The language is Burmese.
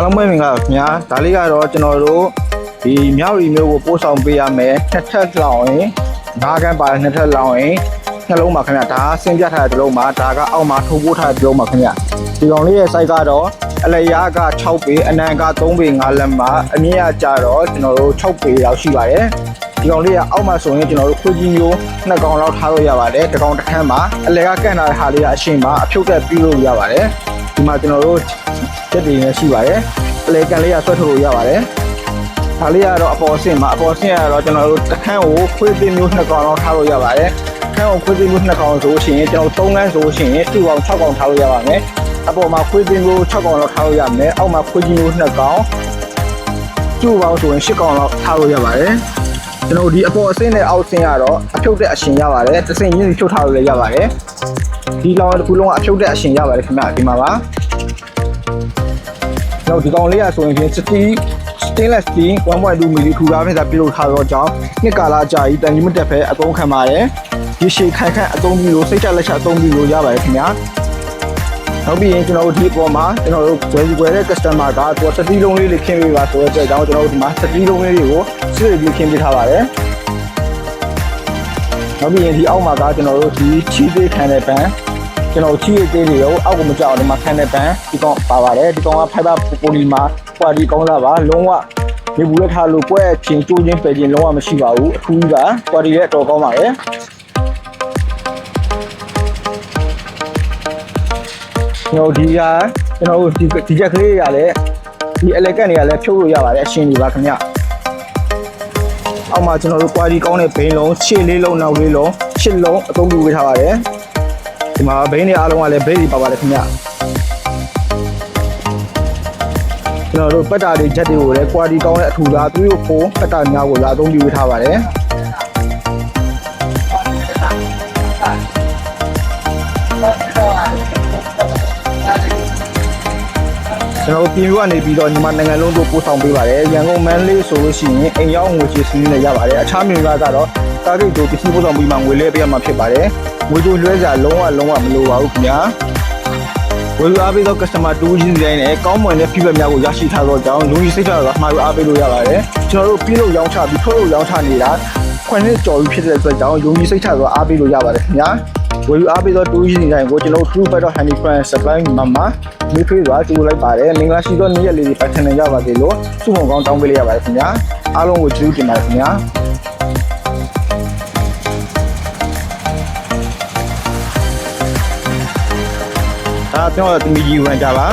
လုံးမင်္ဂလာခင်ဗျာဒါလေးကတော့ကျွန်တော်တို့ဒီမြောက်ရီမျိုးကိုပို့ဆောင်ပေးရမယ်နှစ်ထပ်လောင်ရင်ဓာတ်ကန်ပါနှစ်ထပ်လောင်ရင်နှလုံးပါခင်ဗျာဒါဆင်းပြထားတဲ့တစ်လုံးပါဒါကအောက်မှာထိုးပိုးထားတဲ့တစ်လုံးပါခင်ဗျာဒီကောင်လေးရဲ့ size ကတော့အလျားက6ပေအနံက3ပေ5လက်မှာအမြင့်ကကြတော့ကျွန်တော်တို့6ပေလောက်ရှိပါတယ်ဒီကောင်လေးကအောက်မှာဆိုရင်ကျွန်တော်တို့ခွေးကြီးမျိုးနှစ်ကောင်လောက်ထားလို့ရပါတယ်တစ်ကောင်တစ်ခန်းမှာအလယ်ကကန့်ထားတဲ့ဟာလေးကအရှင်မှာအဖြုတ်တက်ပြီးလို့ရပါတယ်ဒီမှာကျွန်တော်တို့တက်တည်နေရှိပါတယ်အလေကန်လေးကဆွဲထုတ်လို့ရပါတယ်ဒါလေးကတော့အပေါ်ဆင့်မှာအပေါ်ဆင့်ကတော့ကျွန်တော်တို့တစ်ခန်းကိုခွေးသေးမျိုးနှစ်ကောင်လောက်ထားလို့ရပါတယ်ခန်းကိုခွေးသေးမျိုးနှစ်ကောင်ဆိုရှင်ကျွန်တော်3ခန်းဆိုရှင်2ကောင်6ကောင်ထားလို့ရပါမယ်အပေါ်မှာခွေးသေးမျိုး6ကောင်လောက်ထားလို့ရမယ်အောက်မှာခွေးကြီးမျိုး2ကောင်2ကောင်ဆိုရင်10ကောင်လောက်ထားလို့ရပါတယ်ကျွန်တော်ဒီအပေါ်အဆင့်နဲ့အောက်ဆင့်ကတော့အဖြုတ်တဲ့အရှင်ရပါတယ်တစ်ဆင့်ရင်းဖြုတ်ထားလို့လည်းရပါတယ်ဒီလောင်တစ်ခုလုံးကအဖြုတ်တဲ့အရှင်ရပါတယ်ခင်ဗျဒီမှာပါတော့ဒီကောင်လေးကဆိုရင်stainless steel 1.2 mm ထူထားနေတာပြုလုပ်ထားတော့ကြောင့်နှစ်ကာလကြာကြီးတန်ကြီးမတက်ဖဲအသုံးခံပါတယ်ဒီရှည်ခိုင်ခန့်အသုံးပြုလို့စိတ်ချလက်ချအသုံးပြုလို့ရပါတယ်ခင်ဗျာနောက်ပြီးရင်ကျွန်တော်တို့ဒီအပေါ်မှာကျွန်တော်တို့ဝယ်တဲ့ customer ကသူစတီးလုံးလေးခင်းပေးပါဆိုတော့ကျွန်တော်တို့ဒီမှာစတီးလုံးလေးတွေကိုစစ်ပြီးခင်းပေးထားပါတယ်နောက်ပြီးရင်ဒီအောက်မှာကကျွန်တော်တို့ဒီချီးသေးခံတဲ့ပန်းကျွန်တော်ချီးရသေးတွေကိုအောက်ကမကြောက်ဒီမှာခံတဲ့ပန်းဒီကောင်ပါပါတယ်ဒီကောင်က fiber polymer ကွာဒီကောင်းစားပါလုံးဝဒီဘူးလက်ထားလို့ပွဲချင်းကျိုးချင်းပယ်ချင်းလုံးဝမရှိပါဘူးအထူးကကွာဒီလည်းအတော်ကောင်းပါတယ်ကျွန်တော်ဒီချက်ကလေးရလည်းဒီအလက်ကတွေကလည်းဖြုတ်လို့ရပါတယ်အရှင်ကြီးပါခင်ဗျအောက်မှာကျွန်တော်တို့ကွာဒီကောင်းတဲ့ဘိန်းလုံးရှေ့လေးလုံးနောက်လေးလုံးရှစ်လုံးအသုံးပြုပေးထားပါတယ်ဒီမှာဘိန်းတွေအားလုံးကလည်းဘိန်းတွေပါပါတယ်ခင်ဗျကျွန်တော်တို့ပတ်တာတွေဂျက်တွေကိုလည်း quality ကောင်းတဲ့အထူသား3-4ပတ်တာများကိုလာအသုံးပြုပေးထားပါတယ်ကျွန်တော်ပြည်ရွာနေပြီးတော့ညီမနိုင်ငံလုံးတို့ပို့ဆောင်ပေးပါတယ်ရန်ကုန်မန္တလေးဆိုလို့ရှိရင်အိမ်ရောက်ငွေချေစီးနေရပါတယ်အခြားမြို့ကတော့တာဂိတ်တို့ပစ္စည်းပို့ဆောင်ပြီးမှငွေလဲပေးရမှာဖြစ်ပါတယ်ငွေတို့လွှဲကြလုံးဝမလိုပါဘူးခင်ဗျာဝယ်ယူအားပေးသော customer တူးချင်းစီတိုင်းနဲ့ကောင်းမွန်တဲ့ feedback များကိုရရှိထားသောကြောင့်လူကြီးစိတ်ချတော့မှာယူအားပေးလို့ရပါတယ်ကျွန်တော်တို့ပြီးလို့ရောင်းချပြီးထုတ်လို့ရောင်းချနေတာခွင့်နဲ့ကြော်ပြီးဖြစ်တဲ့အတွက်ကြောင့်လူကြီးစိတ်ချတော့အားပေးလို့ရပါတယ်ခင်ဗျာဝယ်ယူအားပေးသောတူးချင်းစီတိုင်းကိုကျွန်တော် True Better Honey Friend Supply မှာမိဖေးစွာကြိုးလိုက်ပါတယ်မင်္ဂလာရှိသောနေ့ရက်လေးတွေပတ်ထန်နေကြပါစေလို့ဆုမွန်ကောင်းတောင်းပေးလိုက်ရပါတယ်ခင်ဗျာအားလုံးကိုကျေးဇူးတင်ပါတယ်ခင်ဗျာဒါပြောတော့တမီကြီးဝင်ကြပါ